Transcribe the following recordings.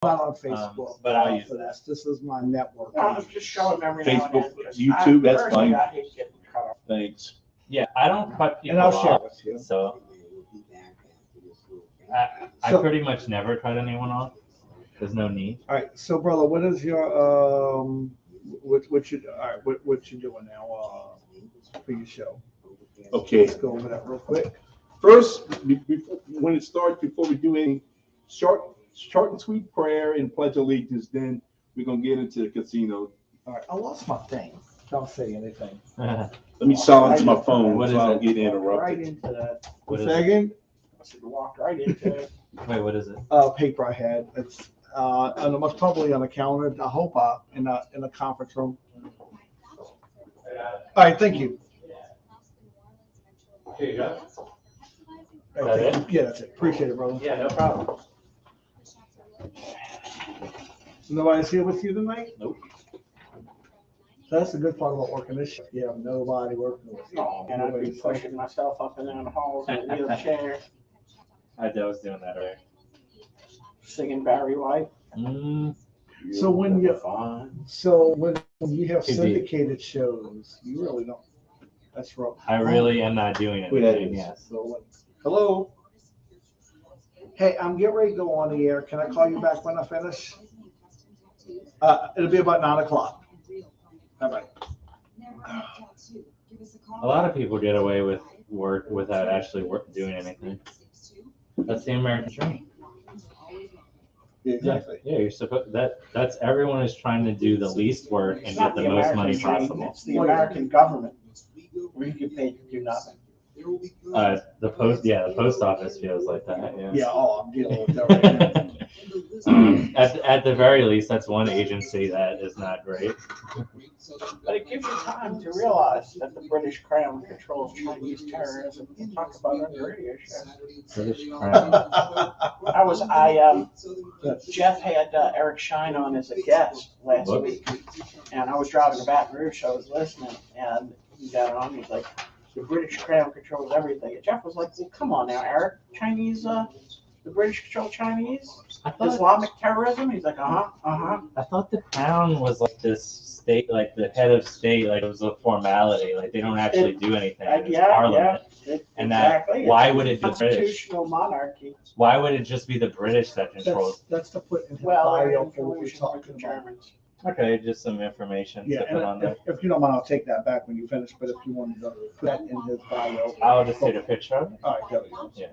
Not on Facebook, but I'll use for that. this. This is my network. I'll just show them every now and then. Facebook, YouTube, that's Personally, fine. I hate getting cut off. Thanks. Yeah, I don't cut people And I'll share off, with you. so I So- pretty much never cut anyone off. There's no need. All right, so brother, what is your what you all right? What you doing now for your show? Okay. Let's go over that real quick. First, when it starts, before we do any short and sweet prayer and pledge allegiance, then we're gonna get into the casino. All right, I lost my thing. Don't say anything. Let me silence my phone What so is I it? don't get Right interrupted. into that. What is it? Second, I said, walked right into it. Wait, what is it? paper I had. It's and it was probably on the counter. I hope in a conference room. All right, thank you. Here you go. All Is right, that thank you. Yeah, that's it. Appreciate it, brother. Yeah, no problem. Nobody's here with you tonight? Nope. That's the good part about working this shift. You have nobody working with you. And I'd be pushing myself up and down the halls in a wheelchair, I was doing that earlier. singing Barry White. So when you Fine. when you have Could be. syndicated shows, you really don't. That's rough. I really am not doing Who that anything. is? Yes. So, hello. Hey, I'm getting ready to go on the air. Can I call you back when I finish? It'll be about 9 o'clock. Bye-bye. A lot of people get away with work without actually doing anything. That's the American dream. Yeah, exactly. Yeah, you're supposed that's everyone is trying to do the least work and It's get not the the most American money dream, possible. it's the American government, where you get paid to do nothing. The post office feels like that. Yeah. Yeah, I'm dealing with that right now. At the very least, that's one agency that is not great. But it gives you time to realize that the British Crown controls Chinese terrorism. We'll talk about it on the radio show. British Crown. Jeff had Eric Shine on as a guest last Whoops. week, and I was driving to Baton Rouge, so I was listening, and he got on, he's like, the British Crown controls everything. And Jeff was like, well, come on now, Eric, Chinese, the British control Chinese? I thought, Islamic terrorism? He's like, uh-huh. I thought the crown was like this state, like the head of state, like it was a formality, like they don't actually do anything. It's Parliament. And Exactly. why would it be British? Constitutional monarchy. Why would it just be the British that controls? That's to put in his Well, they're bio in for what we're collusion with talking the about. Germans. Okay, just some information Yeah, to put on and there. if you don't mind, I'll take that back when you finish, but if you wanted to put that in his bio. I'll just take a picture of it. All right, there we go. Yeah.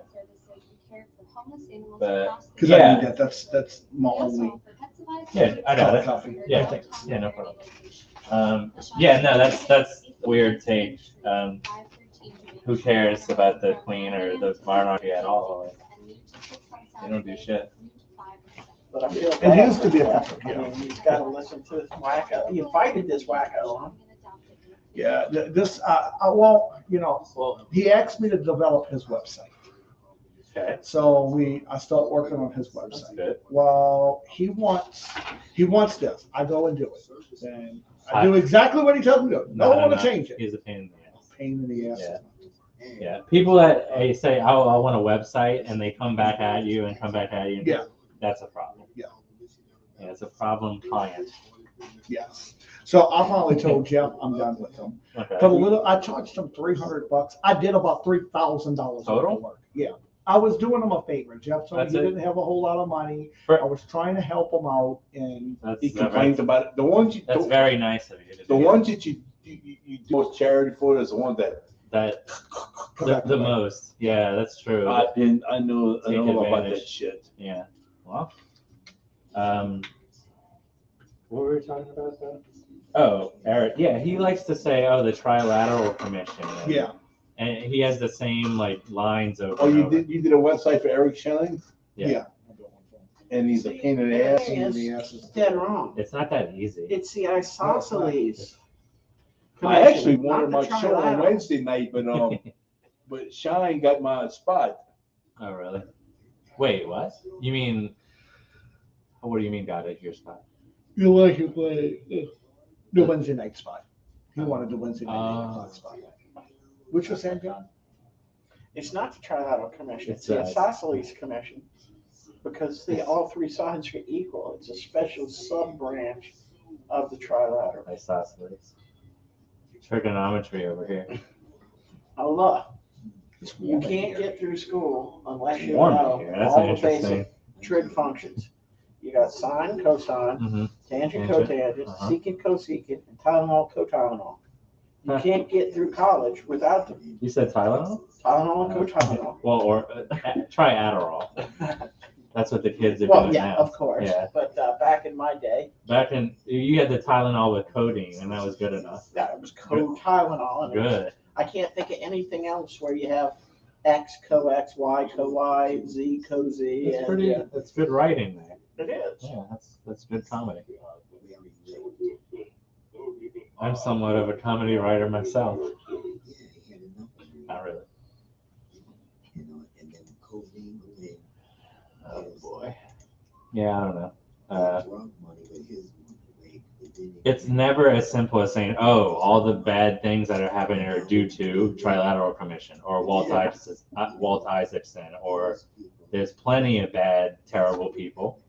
But Because I Yeah. need that, that's my only Yeah, I know that. copy. Yeah. Thanks. Yeah, no problem. Yeah, no, that's a weird take. Who cares about the Queen or the monarchy at all? Like, they don't do shit. But I feel It bad used to for be a Jeff. couple, I yeah. mean, he's got to listen to this wacko. He invited this wacko on. Yeah, this, well, Well, he asked me to develop his website. okay, So I start working on his that's website. good. Well, he wants this. I go and do it. And I do exactly what he tells me to do. No one to change it. He's a pain in the ass. Pain in the ass. Yeah. Yeah, people that say, "Oh, I want a website," and they come back at you and come back at you. Yeah. That's a problem. Yeah. Yeah, it's a problem client. Yes. So I finally told Jeff I'm done with him. Okay. For the little, I charged him $300. I did about $3,000 Total? worth of work. Yeah. I was doing him a favor. Jeff told me That's he it? didn't have a whole lot of money. For- I was trying to help him out, and He That's complains about it. The ones you, That's very nice of you. To the do ones that you do most charity for is the ones that that the most. Yeah, that's true. I know Take about advantage. that shit. Yeah. Well, what were we talking about though? Oh, Eric. Yeah, he likes to say, "Oh, the Trilateral Commission." yeah. And he has the same like lines over. Oh, and you over. did a website for Eric Shine, Yeah. and he's a pain in the ass. Pain in the ass is- Dead wrong. It's not that easy. It's the isosceles. I actually wanted Not the my show on trilateral. Wednesday night, but Shine got my spot. Oh, really? Wait, what? You mean? What do you mean? Got it? Your spot? You like to play the Wednesday night spot. He wanted the Wednesday night spot. Which was Sam John? It's not the Trilateral Commission. It's It's the the- isosceles commission. because all three sides are equal. It's a special sub branch of the trilateral. Isosceles. Trigonometry over here. Oh look, you can't get through school unless you Warm know here. That's all an the interesting. basic trig functions. You got sine, cosine, Mm-hmm. tangent, Tangent, cotangent, uh-huh. secant, cosecant, and Tylenol, cotylenol. You Huh. can't get through college without them. You said Tylenol? Tylenol and cotylenol. Well, or try Adderall. That's what the kids are Well, doing yeah, now. of course. Yeah. But back in my day, Back in, you had the Tylenol with codeine, and that was good enough. yeah, it was cotylenol. And Good. I can't think of anything else where you have X, co-X, Y, co-Y, Z, co-Z. That's pretty. That's good writing there. It is. Yeah, that's good comedy. I'm somewhat of a comedy writer myself. Not really. Oh boy. Yeah, I don't know. It's never as simple as saying, "Oh, all the bad things that are happening are due to trilateral commission or Walt Isaacson, or there's plenty of bad, terrible people."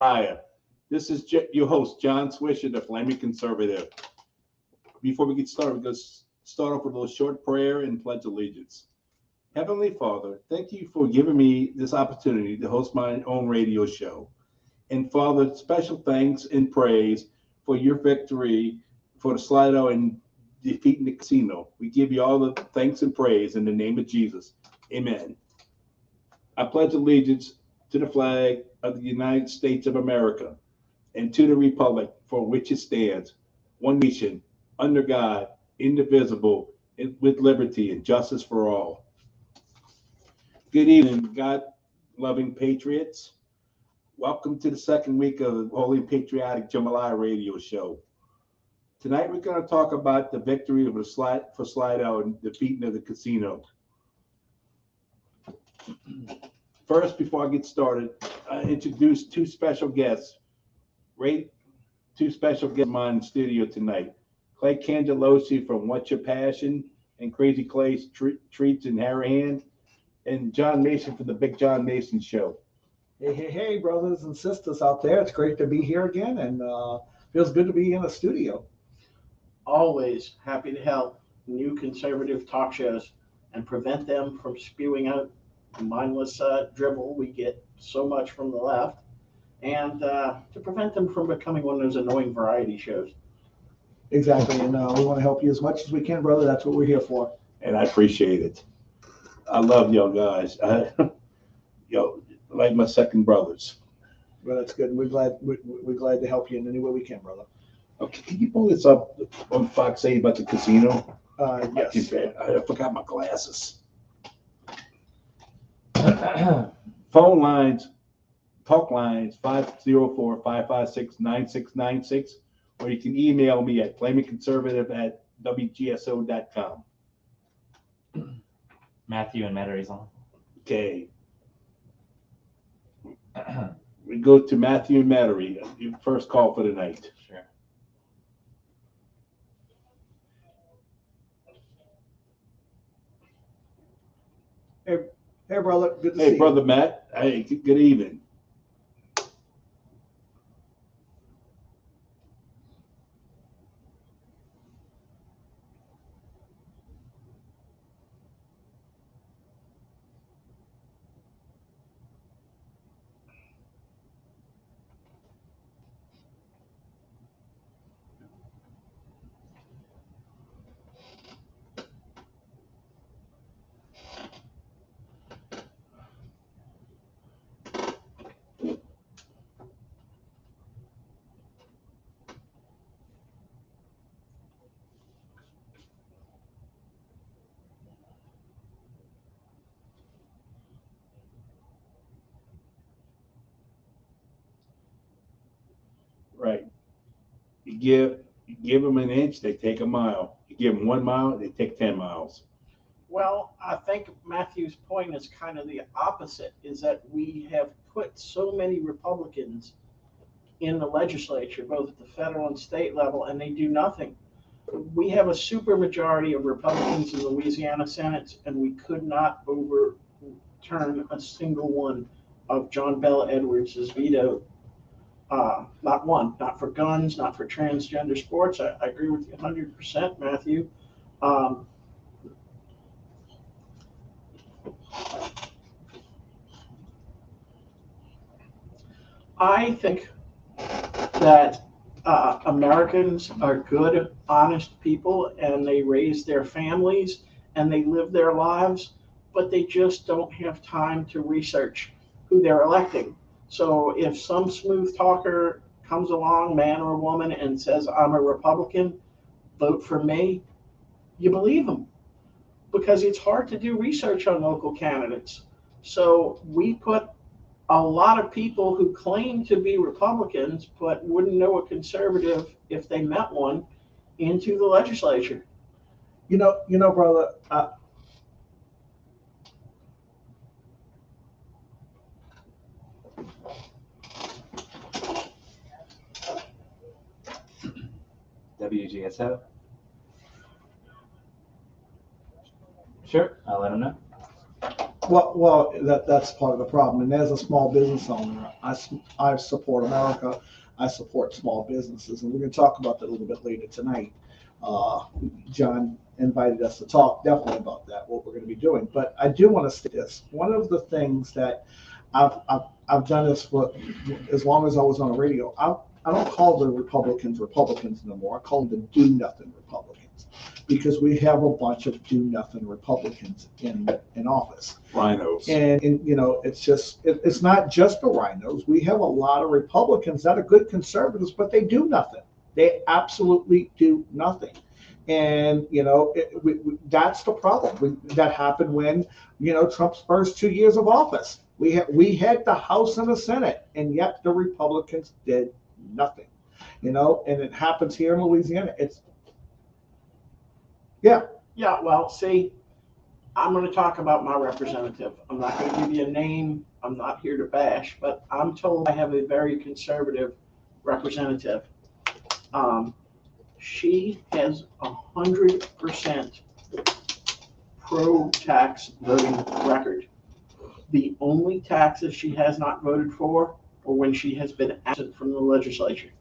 Hiya. This is your host, John Swisher, the Flaming Conservative. Before we get started, we're going to start off with a little short prayer and pledge allegiance. Heavenly Father, thank you for giving me this opportunity to host my own radio show. And Father, special thanks and praise for your victory for the Slido and defeating the casino. We give you all the thanks and praise in the name of Jesus. Amen. I pledge allegiance to the flag of the United States of America and to the republic for which it stands, one nation, under God, indivisible, and with liberty and justice for all. Good evening, God-loving patriots. Welcome to the second week of the Holy Patriotic Jambalaya radio show. Tonight we're going to talk about the victory of the Slido and defeating of the casino. First, before I get started, I introduce two special guests of mine in the studio tonight. Clay Cangelosi from What's Your Passion and Crazy Clay's Treats in Harahan, and John Mason from the Big John Mason Show. Hey, brothers and sisters out there. It's great to be here again, and feels good to be in a studio. Always happy to help new conservative talk shows and prevent them from spewing out mindless dribble we get so much from the left, and to prevent them from becoming one of those annoying variety shows. Exactly, and we want to help you as much as we can, brother. That's what we're here for. And I appreciate it. I love y'all guys. Like my second brothers. Well, that's good. We're glad to help you in any way we can, brother. Okay, can you pull this up on Fox 8 about the casino? Yes. I forgot my glasses. Phone lines, talk lines, 504-556-9696, or you can email me at flamingconservative@wgso.com. Matthew and Metaire's on. Okay. We go to Matthew and Metairie, your first call for the night. Sure. Hey, brother. Good to see you. Hey, brother Matt. Hey, good evening. Right. You give them an inch, they take a mile. You give them 1 mile, they take 10 miles. Well, I think Matthew's point is kind of the opposite, is that we have put so many Republicans in the legislature, both at the federal and state level, and they do nothing. We have a supermajority of Republicans in the Louisiana Senate, and we could not overturn a single one of John Bel Edwards' veto. Not one, not for guns, not for transgender sports. I agree with you 100%, Matthew. I think that Americans are good, honest people, and they raise their families and they live their lives, but they just don't have time to research who they're electing. So if some smooth talker comes along, man or woman, and says, I'm a Republican, vote for me, you believe them, because it's hard to do research on local candidates. So we put a lot of people who claim to be Republicans but wouldn't know a conservative if they met one into the legislature. You know, brother. WGSO. Sure, I'll let him know. Well, that's part of the problem. And as a small business owner, I support America. I support small businesses, and we're going to talk about that a little bit later tonight. Uh, John invited us to talk definitely about that, what we're going to be doing. But I do want to say this. One of the things that I've done this for as long as I was on the radio. I don't call the Republicans Republicans anymore. I call them the do nothing Republicans because we have a bunch of do nothing Republicans in office. Rhinos. And you know, it's not just the rhinos. We have a lot of Republicans that are good conservatives, but they do nothing. They absolutely do nothing. And you know, that's the problem. That happened when Trump's first 2 years of office. We had the House and the Senate, and yet the Republicans did nothing. And it happens here in Louisiana. Yeah, well, see, I'm going to talk about my representative. I'm not going to give you a name. I'm not here to bash, but I'm told I have a very conservative representative. She has 100% pro-tax voting record. The only taxes she has not voted for are when she has been absent from the legislature.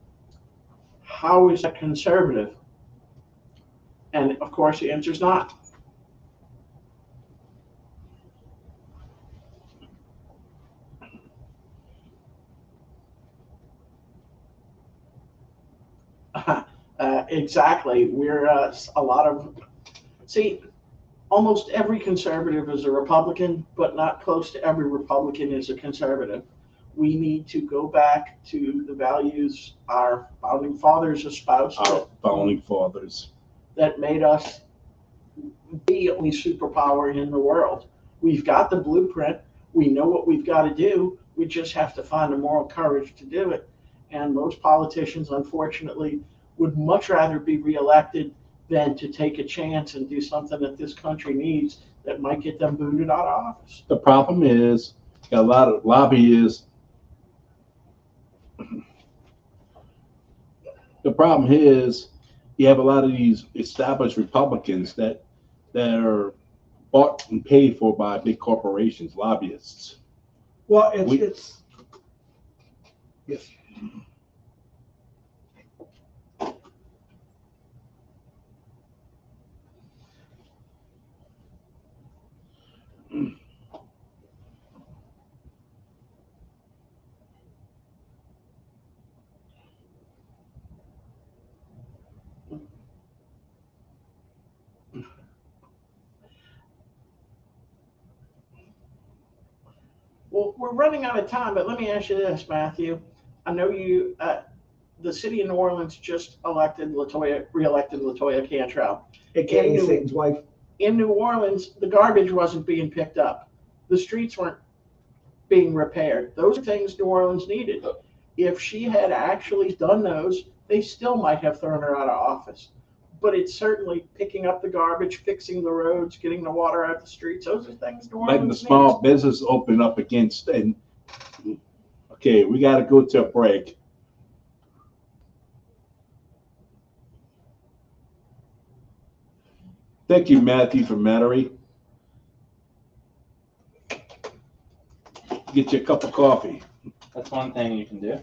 How is that conservative? And of course, the answer is not. Exactly. We're a lot of, see, almost every conservative is a Republican, but not close to every Republican is a conservative. We need to go back to the values our founding fathers espoused. Our founding fathers. That made us the only superpower in the world. We've got the blueprint. We know what we've got to do. We just have to find the moral courage to do it. And most politicians, unfortunately, would much rather be reelected than to take a chance and do something that this country needs that might get them booted out of office. The problem is, a lot of lobbyists. The problem is, you have a lot of these established Republicans that are bought and paid for by big corporations, lobbyists. Well, it's yes. Well, we're running out of time, but let me ask you this, Matthew. I know the city of New Orleans just reelected Latoya Cantrell. AKA Satan's wife. In New Orleans, the garbage wasn't being picked up. The streets weren't being repaired. Those are things New Orleans needed. If she had actually done those, they still might have thrown her out of office. But it's certainly picking up the garbage, fixing the roads, getting the water out of the streets. Those are things New Orleans Letting the small needs. business open up against. And okay, we got to go to a break. Thank you, Matthew from Metairie. Get you a cup of coffee. That's one thing you can do.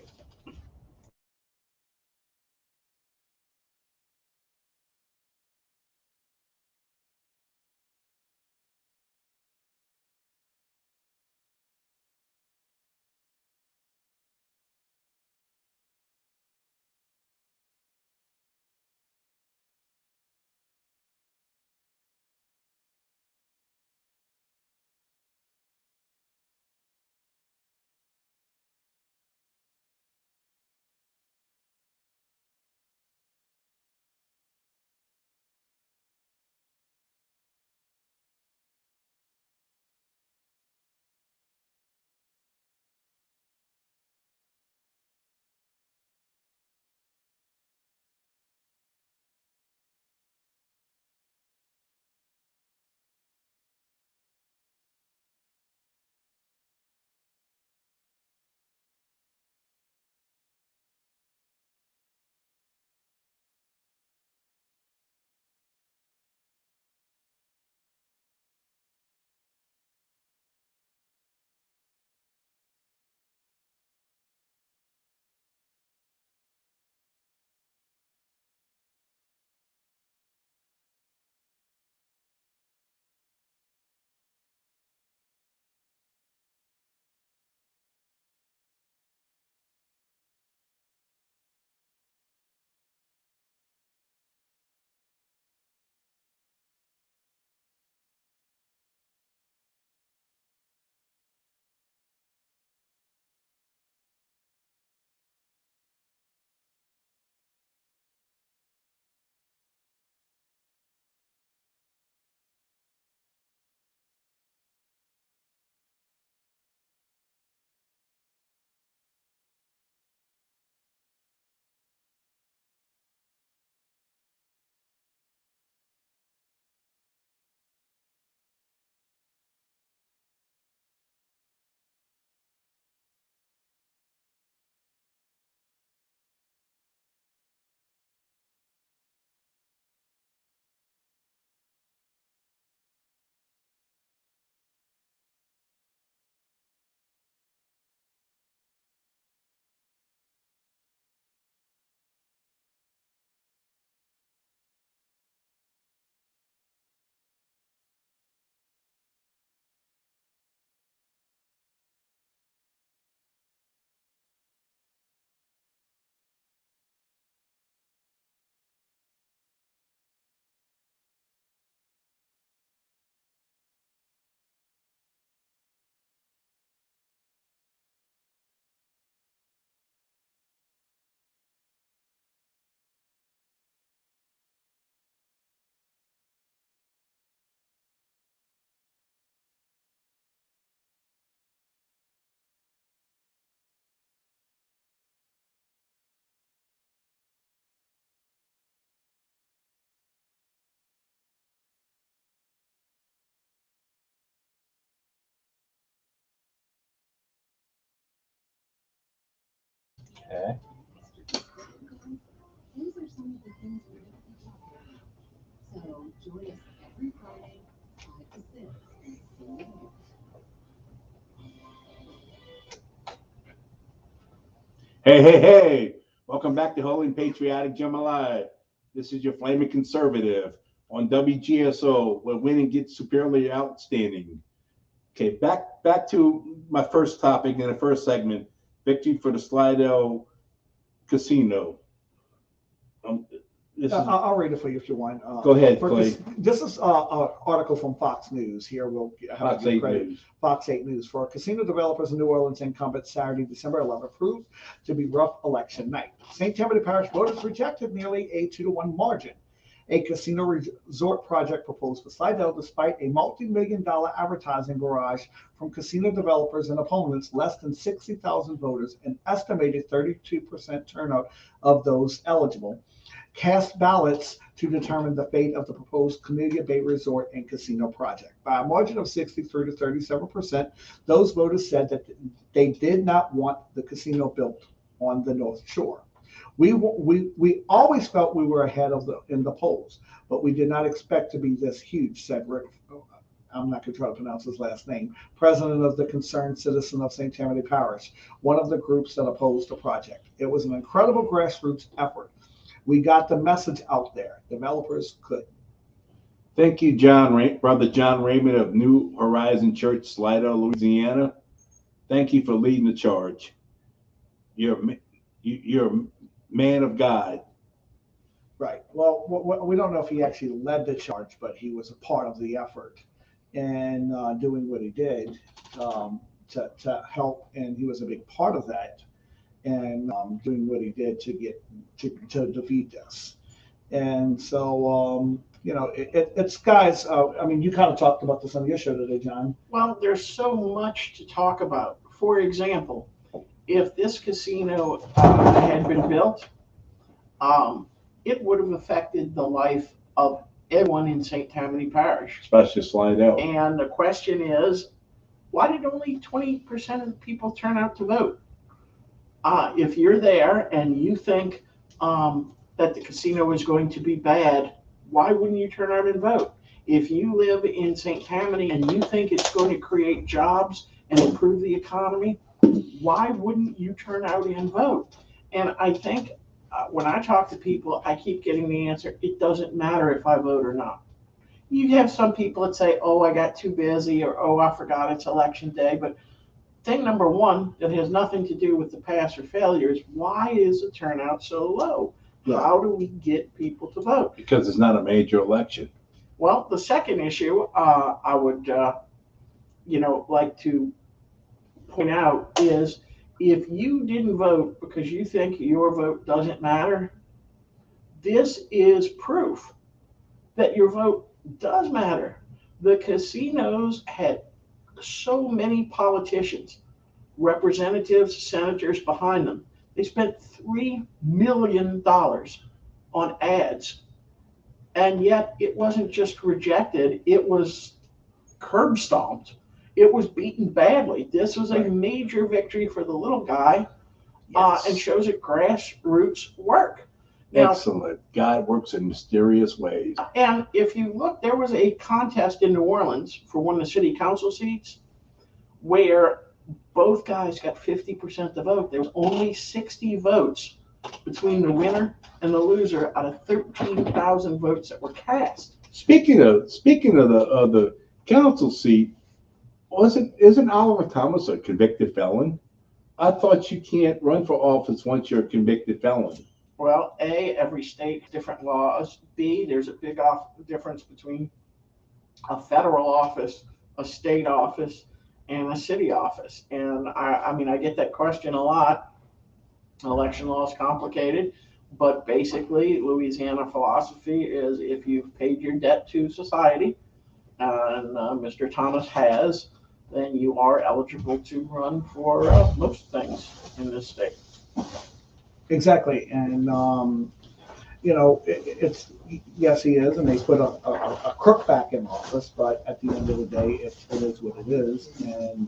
Okay. So join us every Friday, 5 to 6. See you there. Hey. Welcome back to Holy and Patriotic Jambalaya. This is your flaming conservative on WGSO, where winning gets superiorly outstanding. Okay, back to my first topic in the first segment, victory for the Slidell Casino. I'll read it for you if you want. Go ahead, Clay. This is an article from Fox News. Here we'll have Fox to give 8 credit. News. Fox 8 News. For casino developers in New Orleans incumbent Saturday, December 11th, proved to be rough election night. St. Tammany Parish voters rejected nearly a 2-1 margin. A casino resort project proposed for Slidell, despite a multi-million-dollar advertising barrage from casino developers and opponents, less than 60,000 voters, an estimated 32% turnout of those eligible, cast ballots to determine the fate of the proposed Camellia Bay Resort and Casino project. By a margin of 63 to 37%, those voters said that they did not want the casino built on the North Shore. We always felt we were ahead in the polls, but we did not expect to be this huge, said Rick. I'm not going to try to pronounce his last name, president of the Concerned Citizen of St. Tammany Parish, one of the groups that opposed the project. It was an incredible grassroots effort. We got the message out there. Developers could. Thank you, Brother John Raymond of New Horizon Church, Slidell, Louisiana. Thank you for leading the charge. You're a man of God. Right. Well, we don't know if he actually led the charge, but he was a part of the effort and doing what he did to help, and he was a big part of that, and doing what he did to defeat this. And so, it's guys. I mean, you kind of talked about this on your show today, John. Well, there's so much to talk about. For example, if this casino had been built, it would have affected the life of everyone in St. Tammany Parish. Especially Slidell. And the question is, why did only 20% of the people turn out to vote? If you're there and you think that the casino is going to be bad, why wouldn't you turn out and vote? If you live in St. Tammany and you think it's going to create jobs and improve the economy, why wouldn't you turn out and vote? And I think when I talk to people, I keep getting the answer, it doesn't matter if I vote or not. You have some people that say, oh, I got too busy, or oh, I forgot it's election day. But thing number one that has nothing to do with the pass or failure is, why is the turnout so low? Yeah. How do we get people to vote? Because it's not a major election. Well, the second issue I would like to point out is, if you didn't vote because you think your vote doesn't matter, this is proof that your vote does matter. The casinos had so many politicians, representatives, senators behind them. They spent $3 million on ads, and yet it wasn't just rejected, it was curb stomped. It was beaten badly. This was a major victory for the little guy, and shows that grassroots work. Now, excellent. God works in mysterious ways. And if you look, there was a contest in New Orleans for one of the city council seats where both guys got 50% of the vote. There was only 60 votes between the winner and the loser out of 13,000 votes that were cast. Speaking of the council seat, isn't Oliver Thomas a convicted felon? I thought you can't run for office once you're a convicted felon. Well, A, every state has different laws. B, there's a big difference between a federal office, a state office, and a city office. And I get that question a lot. Election law is complicated, but basically Louisiana philosophy is, if you've paid your debt to society, and Mr. Thomas has, then you are eligible to run for most things in this state. Exactly, and it's yes, he is, and they put a crook back in office. But at the end of the day, it is what it is, and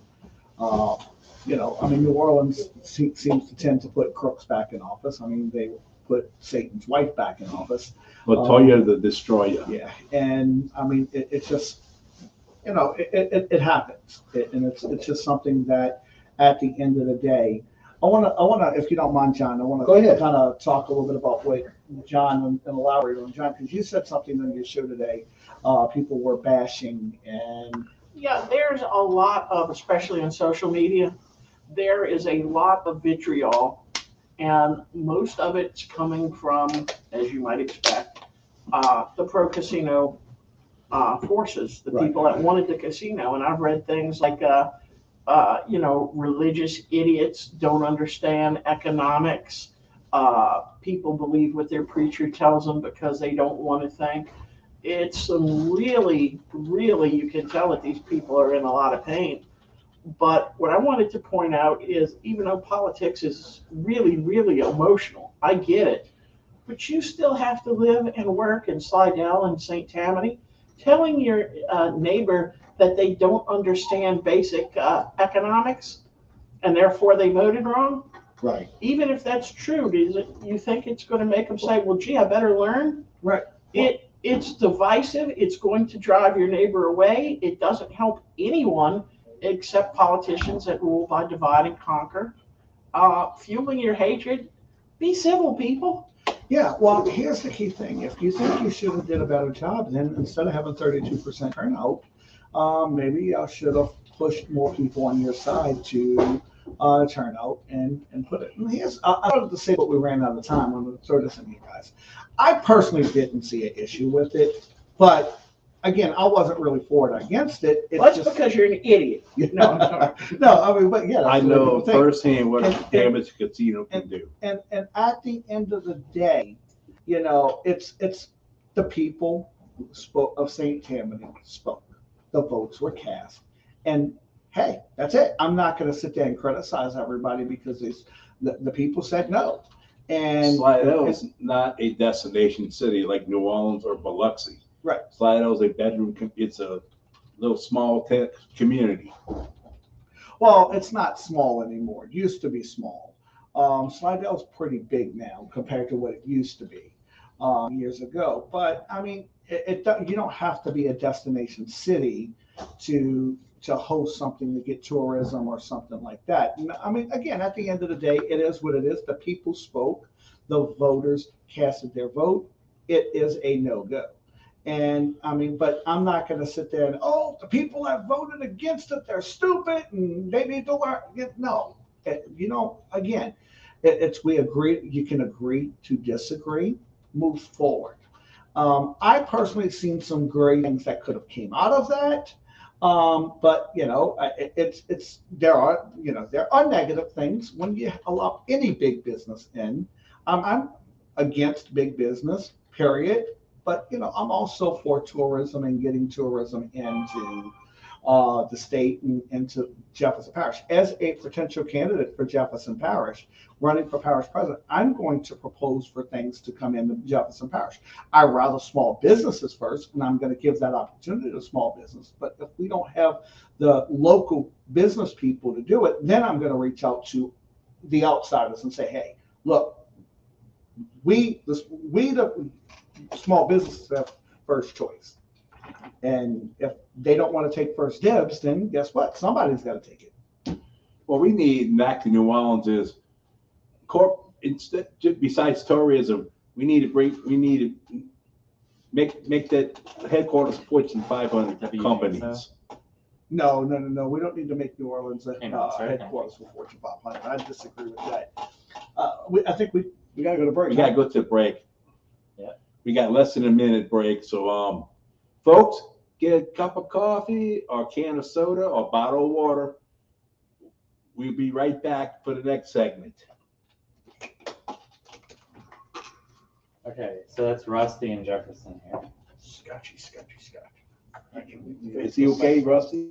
Uh, I mean, New Orleans seems to tend to put crooks back in office. I mean, they put Satan's wife back in office. Latoya the Destroyer. Yeah, and I mean, it's just, it happens, and it's just something that, at the end of the day, I wanna, if you don't mind, John, I wanna Go ahead. kind of talk a little bit about what John and elaborate on John, because you said something on your show today. People were bashing, and Yeah, there's a lot of, especially on social media, there is a lot of vitriol, and most of it's coming from, as you might expect, the pro casino forces, the Right. people that wanted the casino. And I've read things like, religious idiots don't understand economics. People believe what their preacher tells them because they don't want to think. It's some really, really, you can tell that these people are in a lot of pain. But what I wanted to point out is, even though politics is really, really emotional, I get it. But you still have to live and work in Slidell and St. Tammany. Telling your neighbor that they don't understand basic economics and therefore they voted wrong, right, even if that's true, you think it's going to make them say, well, gee, I better learn? right. It's divisive. It's going to drive your neighbor away. It doesn't help anyone except politicians that rule by divide and conquer. Fueling your hatred, be civil, people. Yeah, well, here's the key thing. If you think you should have did a better job, then instead of having 32% turnout, maybe I should have pushed more people on your side to turn out and put it. And I wanted to say, what we ran out of time. I'm going to throw this in you guys. I personally didn't see an issue with it, but again, I wasn't really for it or against it. It's Well, that's just because you're an idiot. No, I'm sorry. no, I mean, but yeah, that's I what know people think. firsthand what And- damage a casino can do. And at the end of the day, it's the people spoke of St. Tammany spoke. The votes were cast, and hey, that's it. I'm not going to sit there and criticize everybody because the people said no. And Slidell is not a destination city like New Orleans or Biloxi. Right. Slidell is a bedroom. It's a little small community. Well, it's not small anymore. It used to be small. Slidell's pretty big now compared to what it used to be years ago. But I mean, you don't have to be a destination city to host something, to get tourism or something like that. I mean, again, at the end of the day, it is what it is. The people spoke. The voters casted their vote. It is a no-go. And I mean, but I'm not going to sit there and, oh, the people that voted against it, they're stupid and they need to learn. No, again, it's we agree. You can agree to disagree, move forward. I personally seen some great things that could have came out of that. But there are negative things when you allow any big business in. I'm against big business, period. But I'm also for tourism and getting tourism into the state and into Jefferson Parish. As a potential candidate for Jefferson Parish, running for parish president, I'm going to propose for things to come into Jefferson Parish. I rather small businesses first, and I'm going to give that opportunity to small business. But if we don't have the local business people to do it, then I'm going to reach out to the outsiders and say, hey, look, we the small businesses have first choice. And if they don't want to take first dibs, then guess what? Somebody's got to take it. What we need back to New Orleans is instead, besides tourism, we need to make that headquarters of Fortune 500 Do you think companies. No. We don't need to make New Orleans a Sorry. headquarters for Fortune 500. I disagree with that. I think we got to go to break. We gotta go to the break. Yeah. We got less than a minute break. So, folks, get a cup of coffee or a can of soda or a bottle of water. We'll be right back for the next segment. Okay, so that's Rusty and Jefferson here. Scotchy. Is he okay, Rusty?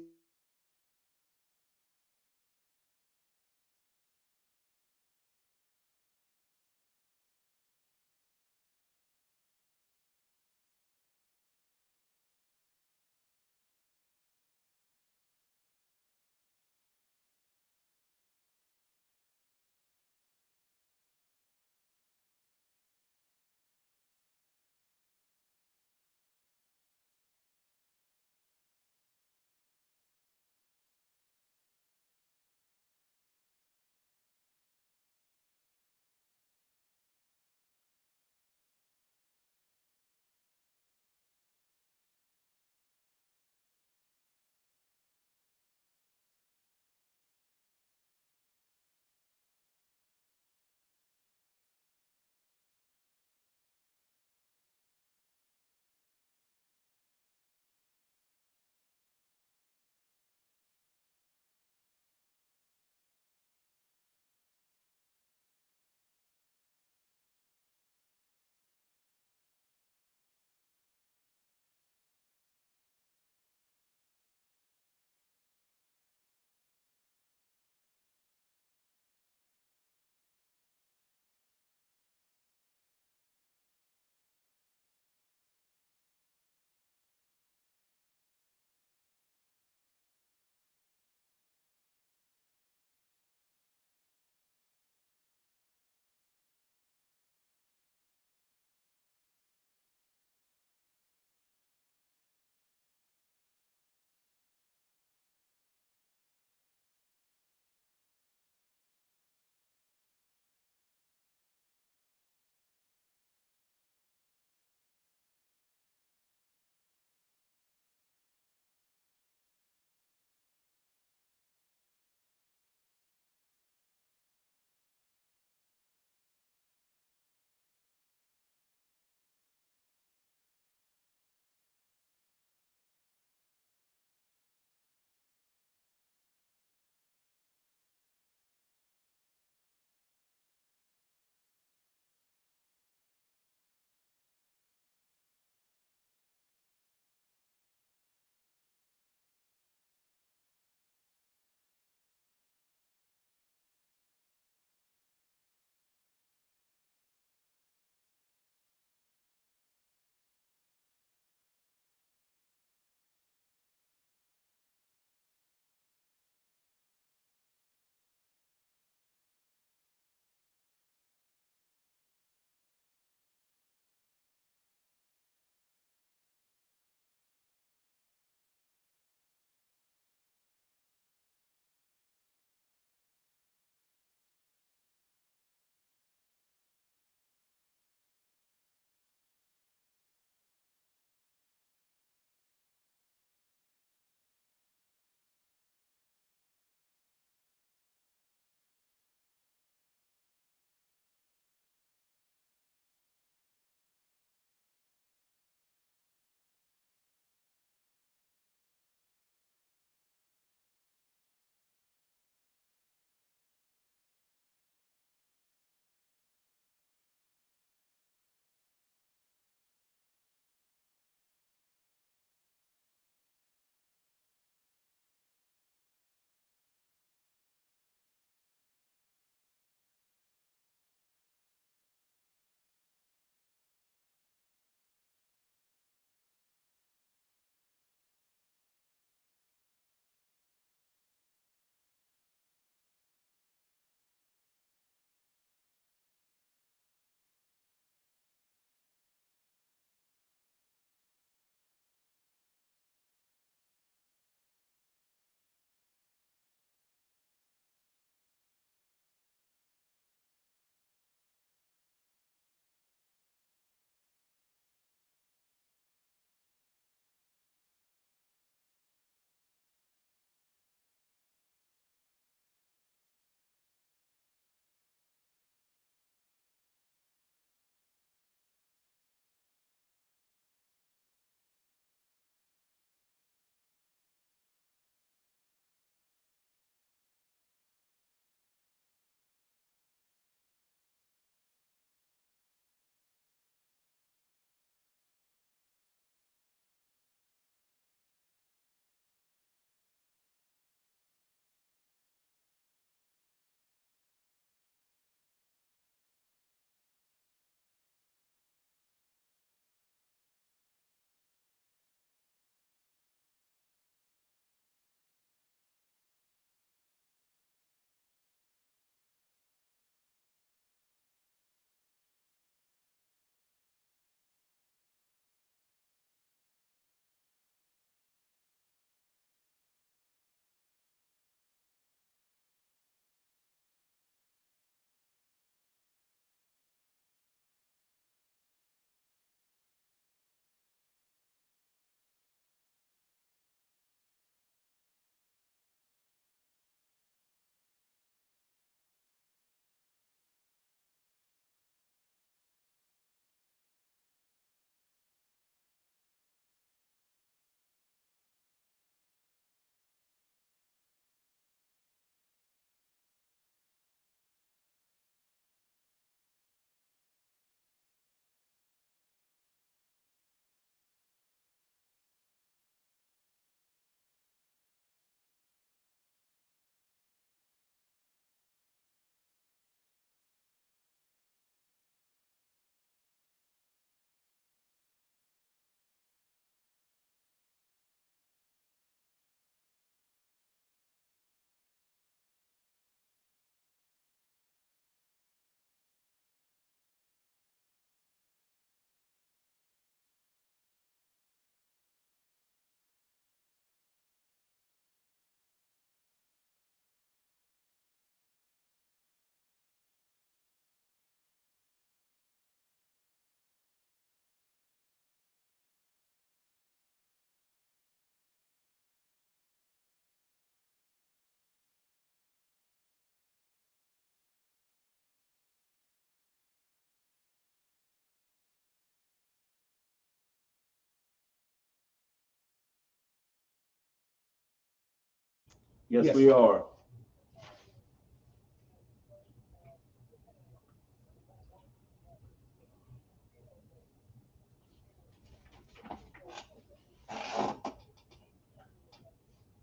Yes, Yes. we are.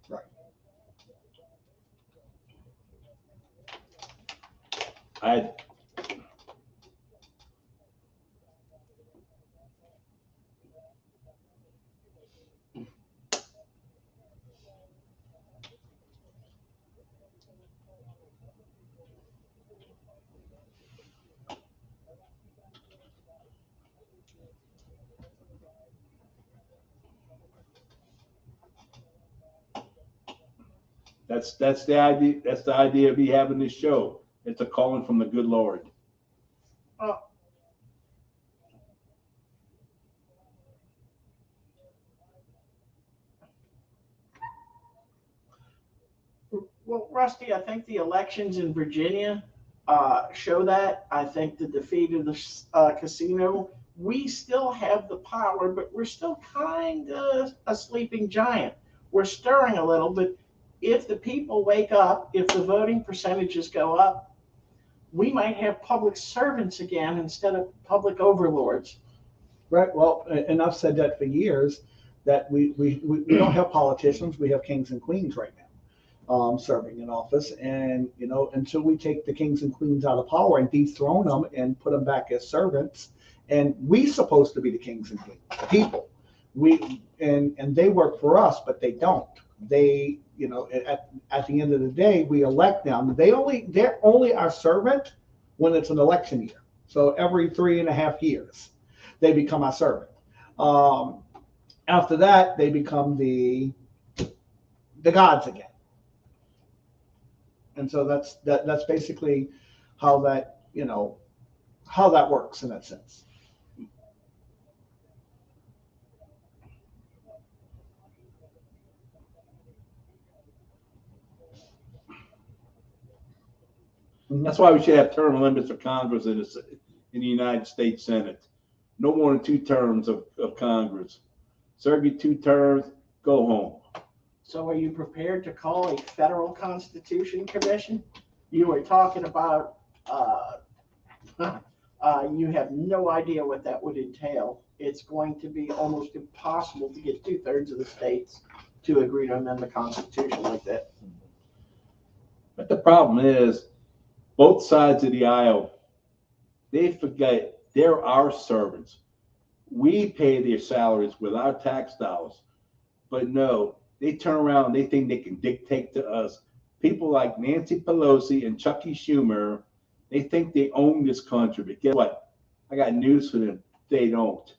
Right. I that's the idea. That's the idea of me having this show. It's a calling from the good Lord. Well, Rusty, I think the elections in Virginia show that. I think the defeat of the casino, we still have the power, but we're still kind of a sleeping giant. We're stirring a little, but if the people wake up, if the voting percentages go up, we might have public servants again instead of public overlords. Right. Well, and I've said that for years, that we don't have politicians, we have kings and queens right now, serving in office. And, until we take the kings and queens out of power and dethrone them and put them back as servants, and we supposed to be the kings and queens, the people. And they work for us, but they don't. They, at the end of the day, we elect them. They're only our servant when it's an election year. So every 3.5 years, they become our servant. After that, they become the gods again. And so that's basically how that works in that sense. That's why we should have term limits for Congress in the United States Senate. No more than 2 terms of Congress. Serve your 2 terms, go home. So are you prepared to call a federal constitution commission? You were talking about, you have no idea what that would entail. It's going to be almost impossible to get 2/3 of the states to agree to amend the Constitution like that. But the problem is, both sides of the aisle, they forget they're our servants. We pay their salaries with our tax dollars. But no, they turn around and they think they can dictate to us. People like Nancy Pelosi and Chucky Schumer, they think they own this country. But guess what? I got news for them. They don't.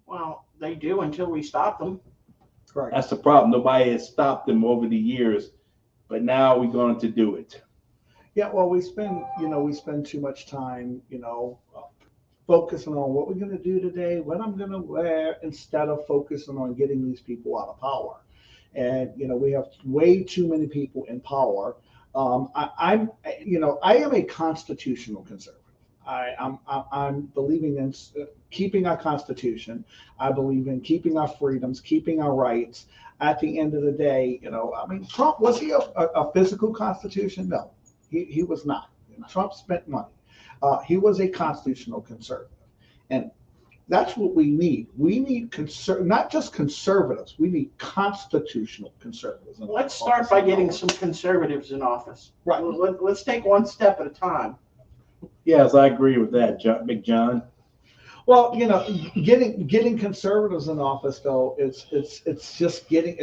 Well, they do until we stop them. Correct. That's the problem. Nobody has stopped them over the years. But now we're going to do it. Yeah, well, we spend too much time, focusing on what we're going to do today, what I'm going to wear, instead of focusing on getting these people out of power. And, we have way too many people in power. I am a constitutional conservative. I'm believing in keeping our constitution. I believe in keeping our freedoms, keeping our rights. At the end of the day, Trump, was he a physical constitution? No, he was not. Trump spent money. He was a constitutional conservative. And that's what we need. We need not just conservatives, we need constitutional conservatives. Let's start by getting some conservatives in office. Right. Let's take one step at a time. Yes, I agree with that, Big John. Well, getting conservatives in office, though, it's just getting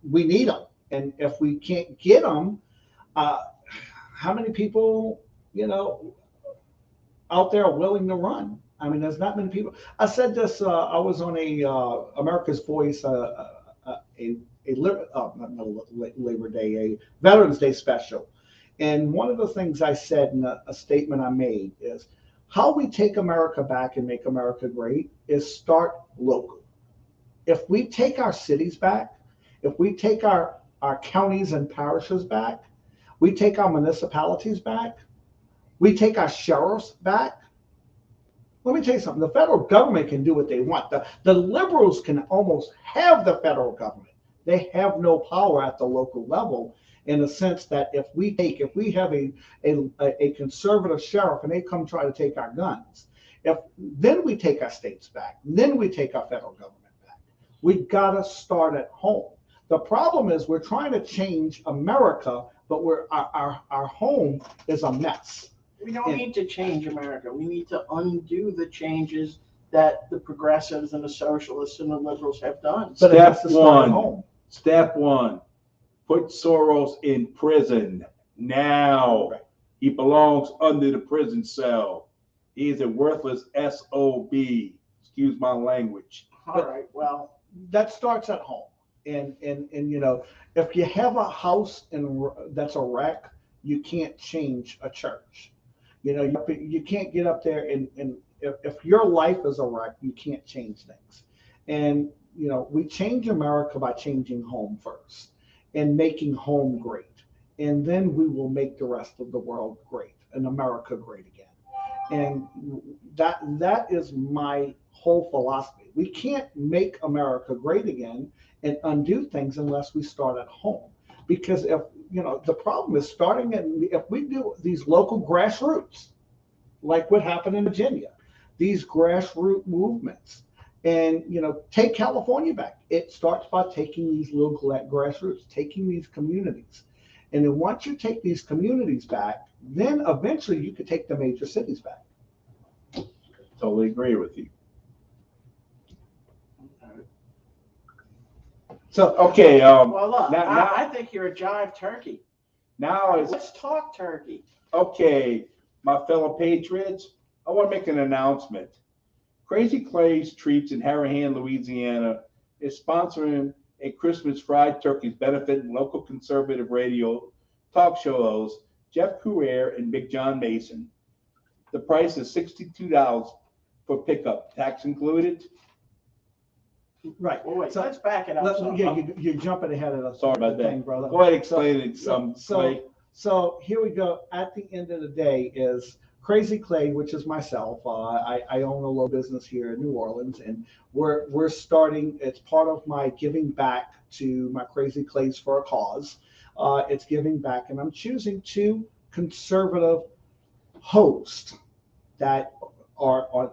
we need them, and if we can't get them, how many people out there are willing to run? I mean, there's not many people. I said this. I was on a America's Voice, not Labor Day, a Veterans Day special, and one of the things I said in a statement I made is, how we take America back and make America great is start local. If we take our cities back, if we take our counties and parishes back, we take our municipalities back, we take our sheriffs back. Let me tell you something. The federal government can do what they want. The liberals can almost have the federal government. They have no power at the local level, in the sense that if we have a conservative sheriff and they come try to take our guns, if then we take our states back, then we take our federal government back. We gotta start at home. The problem is we're trying to change America, but our home is a mess. We don't need to change America. We need to undo the changes that the progressives and the socialists and the liberals have done. But it has Step to start at one. home. Step one, put Soros in prison now. Right. He belongs under the prison cell. He is a worthless SOB. Excuse my language. All right, well, That starts at home. And if you have a house that's a wreck, you can't change a church. You can't get up there and if your life is a wreck, you can't change things. And we change America by changing home first and making home great. And then we will make the rest of the world great and America great again. And that is my whole philosophy. We can't make America great again and undo things unless we start at home. Because if the problem is if we do these local grassroots, like what happened in Virginia, these grassroots movements, and take California back. It starts by taking these local grassroots, taking these communities, and then once you take these communities back, then eventually you could take the major cities back. Totally agree with you. So Okay, well, look, now- I think you're a jive turkey. now is Let's talk turkey. okay, my fellow patriots. I want to make an announcement. Crazy Clay's Treats in Harahan, Louisiana, is sponsoring a Christmas fried turkeys benefiting local conservative radio talk show hosts Jeff Couture and Big John Mason. The price is $62 for pickup, tax included. right. Well, wait, So let's back it up. you're jumping ahead of the Sorry about thing, that. brother. Go ahead, explain it. So- Clay. So here we go. At the end of the day is Crazy Clay, which is myself. I own a little business here in New Orleans, and we're starting. It's part of my giving back to my Crazy Clays for a cause. It's giving back, and I'm choosing 2 conservative hosts that are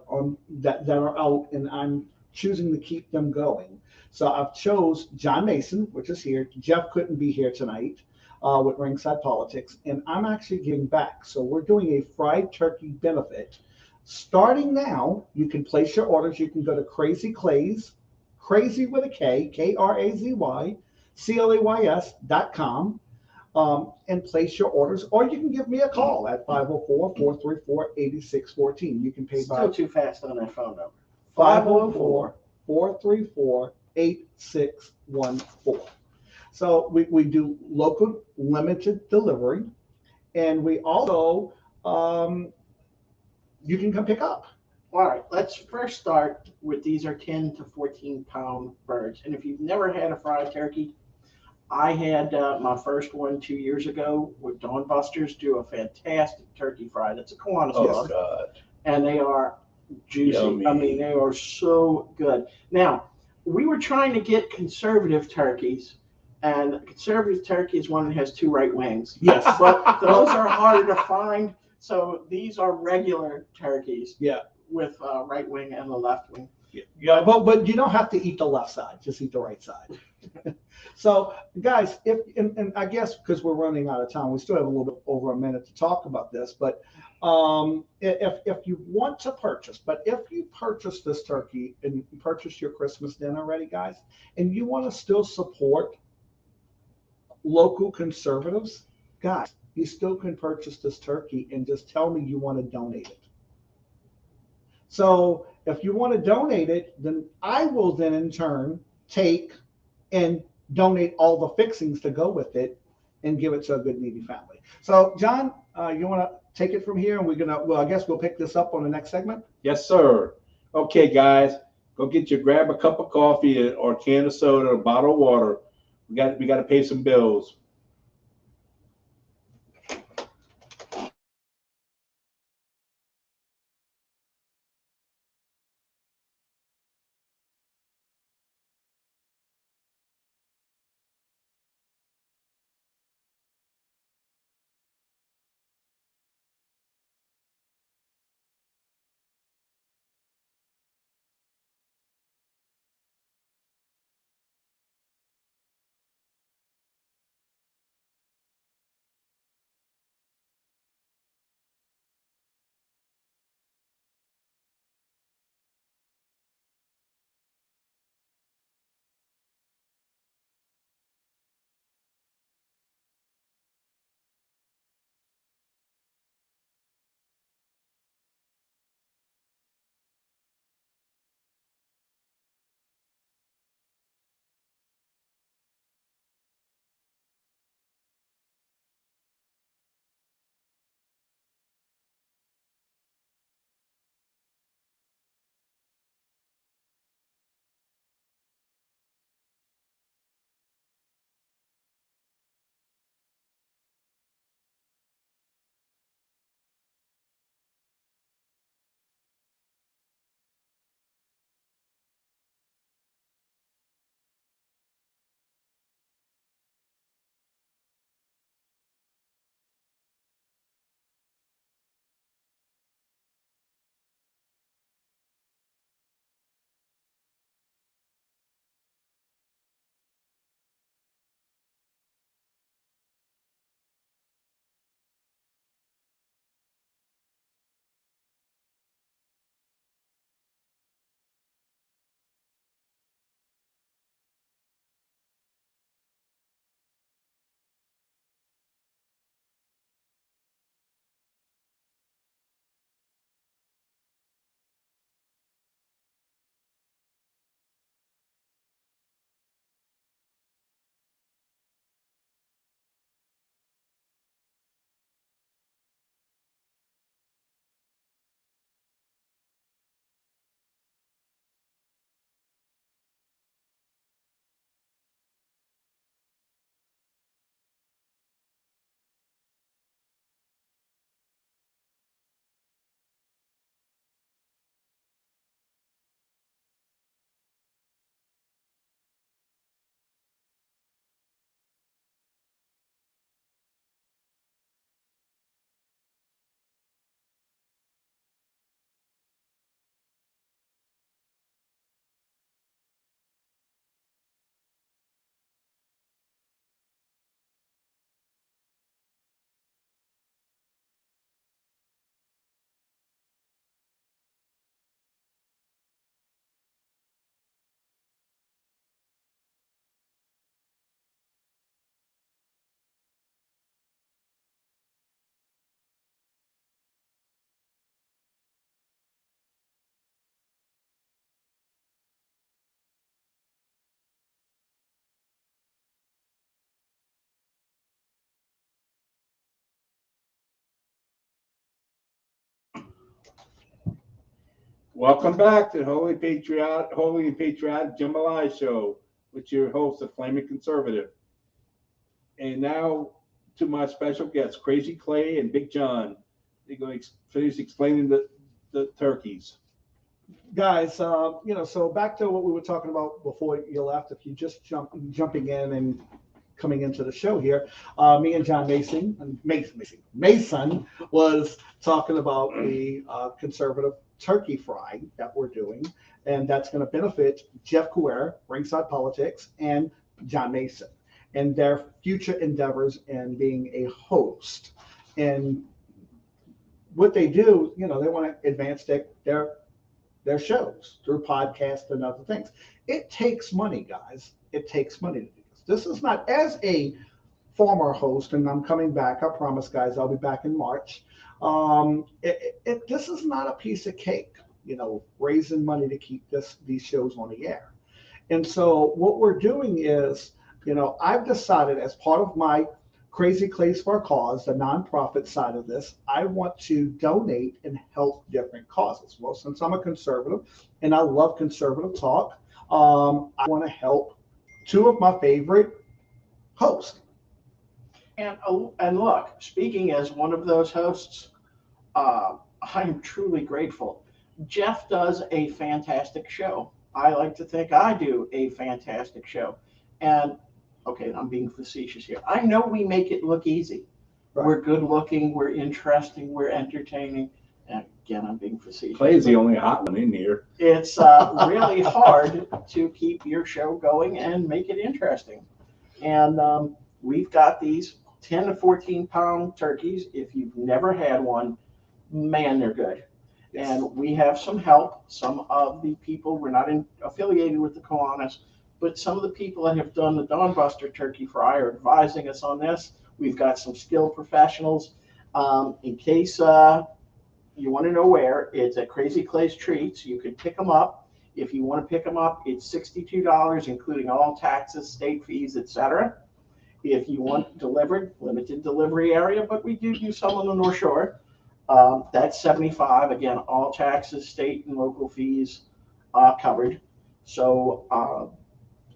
that are out, and I'm choosing to keep them going. So I've chose John Mason, which is here. Jeff couldn't be here tonight. With Ringside Politics, and I'm actually giving back. So we're doing a fried turkey benefit. Starting now, you can place your orders. You can go to Crazy Clays, crazy with a K, KrazyClays.com, and place your orders, or you can give me a call at 504-434-8614. You can pay by Still too fast on that phone number. 504-434-8614. So we do local limited delivery, and we also you can come pick up. All right, let's first start with these are 10 to 14 pound birds. And if you've never had a fried turkey, I had my first one 2 years ago with Dawn Busters do a fantastic turkey fry. That's a Kiwanis dog. God. And they are juicy. Yummy. I mean, they are so good. Now, we were trying to get conservative turkeys, and conservative turkey is one that has 2 right wings. Yes. But those are harder to find. So these are regular turkeys. Yeah. With right wing and the left wing. Yeah, but you don't have to eat the left side; just eat the right side. So, guys, and I guess because we're running out of time, we still have a little bit over a minute to talk about this. But if you want to purchase, if you purchase this turkey and purchase your Christmas dinner already, guys, and you want to still support local conservatives, guys, you still can purchase this turkey and just tell me you want to donate it. So if you want to donate it, then I will then in turn take and donate all the fixings to go with it and give it to a good needy family. So John, you want to take it from here, and I guess we'll pick this up on the next segment. Yes, sir. Okay, guys, go grab a cup of coffee or a can of soda, or a bottle of water. We got to pay some bills. Welcome back to the Holy and Patriotic Jambalaya Show with your host, the Flaming Conservative. And now to my special guests, Crazy Clay and Big John. They're going to finish explaining the turkeys. Guys, so back to what we were talking about before you left. If you just jumping in and coming into the show here, me and John Mason was talking about the conservative turkey fry that we're doing, and that's going to benefit Jeff Couer, Ringside Politics, and John Mason, and their future endeavors in being a host. And what they do, they want to advance their shows through podcasts and other things. It takes money, guys. It takes money to do this. This is not, as a former host, and I'm coming back, I promise, guys, I'll be back in March. This is not a piece of cake, raising money to keep these shows on the air. And so what we're doing is, I've decided, as part of my Crazy Clays for a Cause, the nonprofit side of this, I want to donate and help different causes. Well, since I'm a conservative and I love conservative talk, I want to help two of my favorite hosts. And look, speaking as one of those hosts, I'm truly grateful. Jeff does a fantastic show. I like to think I do a fantastic show. And okay, I'm being facetious here. I know we make it look easy. Right. We're good looking, we're interesting, we're entertaining. And again, I'm being facetious. Clay's the only hot one in here. It's really hard to keep your show going and make it interesting. And we've got these 10 to 14 pound turkeys. If you've never had one, man, they're good. Yes. And we have some help. Some of the people, we're not affiliated with the COHOST, but some of the people that have done the Dawnbuster turkey fry are advising us on this. We've got some skilled professionals. In case you want to know where, it's at Crazy Clay's Treats. You can pick them up. If you want to pick them up, it's $62, including all taxes, state fees, etc. If you want delivered, limited delivery area, but we do some on the North Shore. That's $75. Again, all taxes, state and local fees covered. So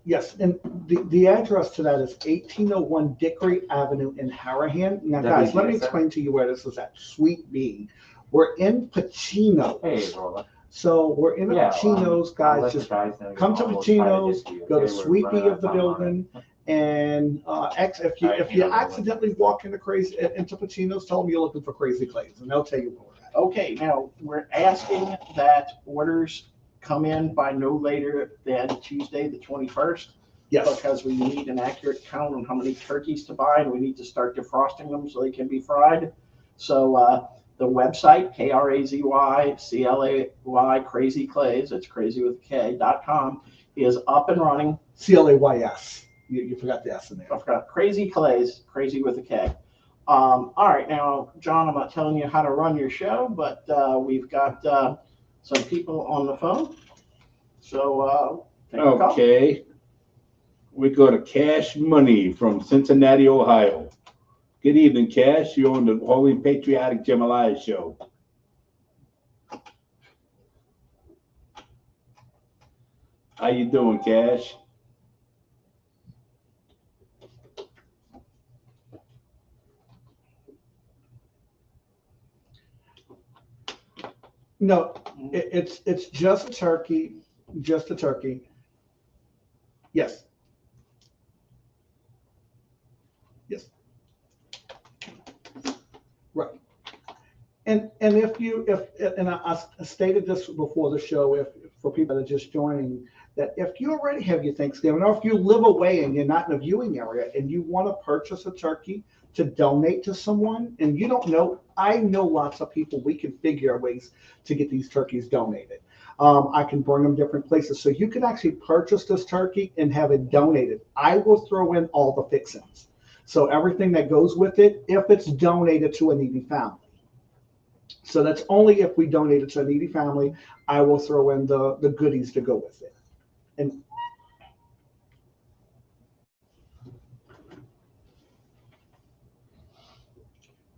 yes, and the address to that is 1801 Dickory Avenue in Harahan. Now, guys, let me explain to you where this is at. Sweet Bee. We're in Pacino's. Hey, Rolla. So we're in Pacino's, guys. Just come to Pacino's, go to Sweet Bee of the building, and if you accidentally walk into Pacino's, tell them you're looking for Crazy Clays, and they'll tell you where we're at. Okay, now we're asking that orders come in by no later than Tuesday, the 21st. Yes. Because we need an accurate count on how many turkeys to buy, and we need to start defrosting them so they can be fried. So the website, KRAZYCLAY, Crazy Clays, it's crazy with K.com, is up and running. CLAYS. You forgot the S in there. I forgot. Crazy Clays, crazy with a K. All right, now, John, I'm not telling you how to run your show, but we've got some people on the phone. So, okay. We go to Cash Money from Cincinnati, Ohio. Good evening, Cash. You're on the Holy and Patriotic Jambalaya Show. How you doing, Cash? No, it's just a turkey, Yes. Yes. Right. And I stated this before the show, for people that are just joining, that if you already have your Thanksgiving, or if you live away and you're not in a viewing area and you want to purchase a turkey to donate to someone, and you don't know, I know lots of people, we can figure ways to get these turkeys donated. I can bring them different places. So you can actually purchase this turkey and have it donated. I will throw in all the fixings. So everything that goes with it, if it's donated to a needy family. So that's only if we donate it to a needy family, I will throw in the goodies to go with it. And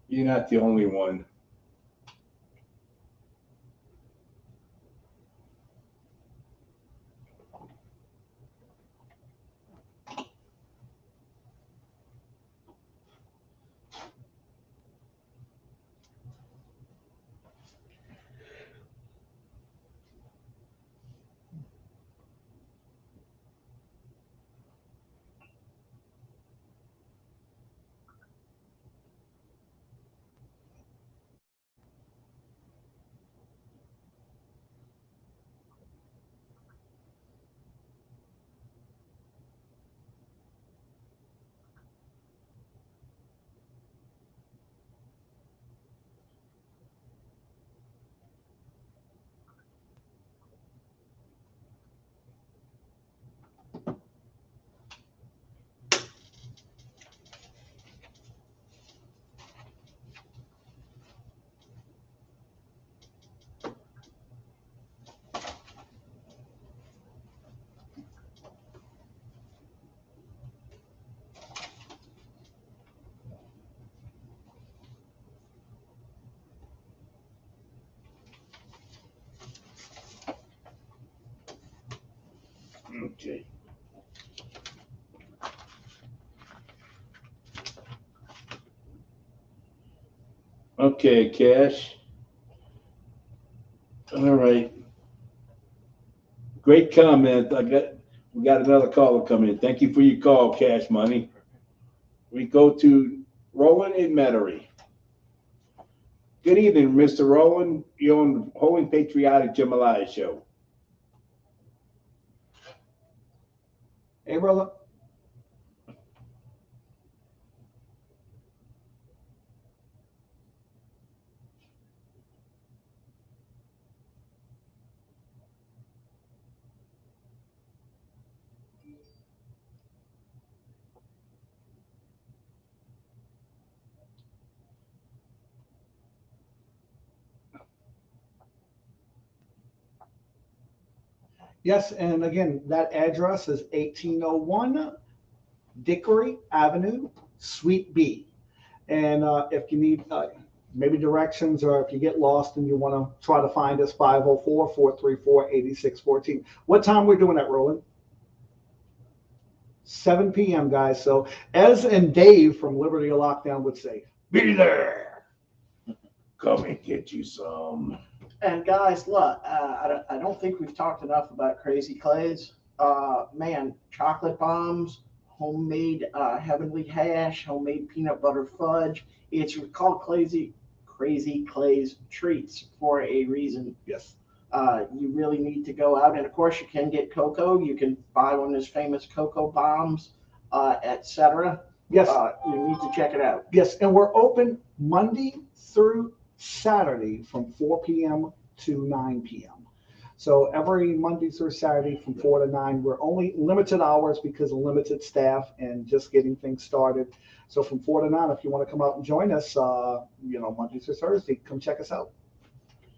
you're not the only one. Okay, Cash. All right. Great comment. We got another caller coming in. Thank you for your call, Cash Money. We go to Roland in Metairie. Good evening, Mr. Roland. You're on the Holy Patriotic Jambalaya Show. Hey, brother. Yes, and again, that address is 1801 Dickory Avenue, Suite B. And if you need maybe directions, or if you get lost and you want to try to find us, 504-434-8614. What time we're doing that, Roland? 7 p.m., guys. So Ez and Dave from Liberty of Lockdown would say, be there. Come and get you some. And guys, look, I don't think we've talked enough about Crazy Clays. Man, chocolate bombs, homemade heavenly hash, homemade peanut butter fudge. It's called Crazy Clays treats for a reason. Yes. You really need to go out, and of course you can get cocoa. You can buy one of his famous cocoa bombs, etc. Yes. You need to check it out. Yes, and we're open Monday through Saturday from 4 p.m. to 9 p.m. So every Monday through Saturday from 4 to 9. We're only limited hours because of limited staff and just getting things started. So from 4 to 9, if you want to come out and join us, Monday through Thursday, come check us out.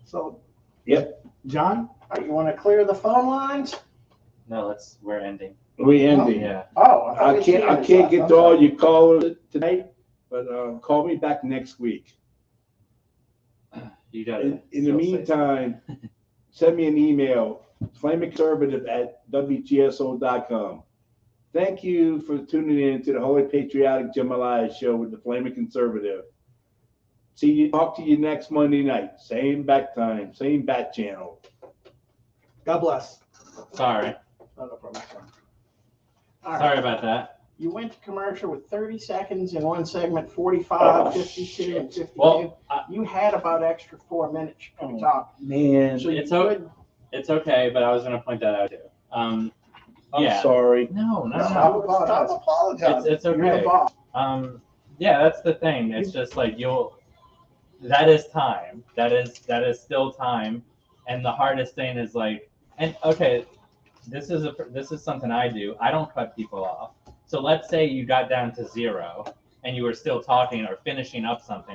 So, Yep. John? You want to clear the phone lines? No, we're ending. We ending. Yeah. Oh, I can't get to all your callers tonight, but call me back next week. You got it. In the meantime, send me an email, flamingconservative@wgso.com. Thank you for tuning in to the Holy Patriotic Jambalaya Show with the Flaming Conservative. Talk to you next Monday night. Same bat time, same bat channel. God bless. Sorry. No problem. All right. Sorry about that. You went to commercial with 30 seconds in one segment, 45, 52, and 52. Well, You had about extra 4 minutes you could have talked. Man, So you It's could It's okay, but I was gonna point that out too. I'm Yeah. sorry. No. Stop apologizing. It's You're the okay. boss. Yeah, that's the thing. It's just like that is time. That is still time. And the hardest thing is like, and okay, this is something I do. I don't cut people off. So let's say you got down to 0 and you were still talking or finishing up something.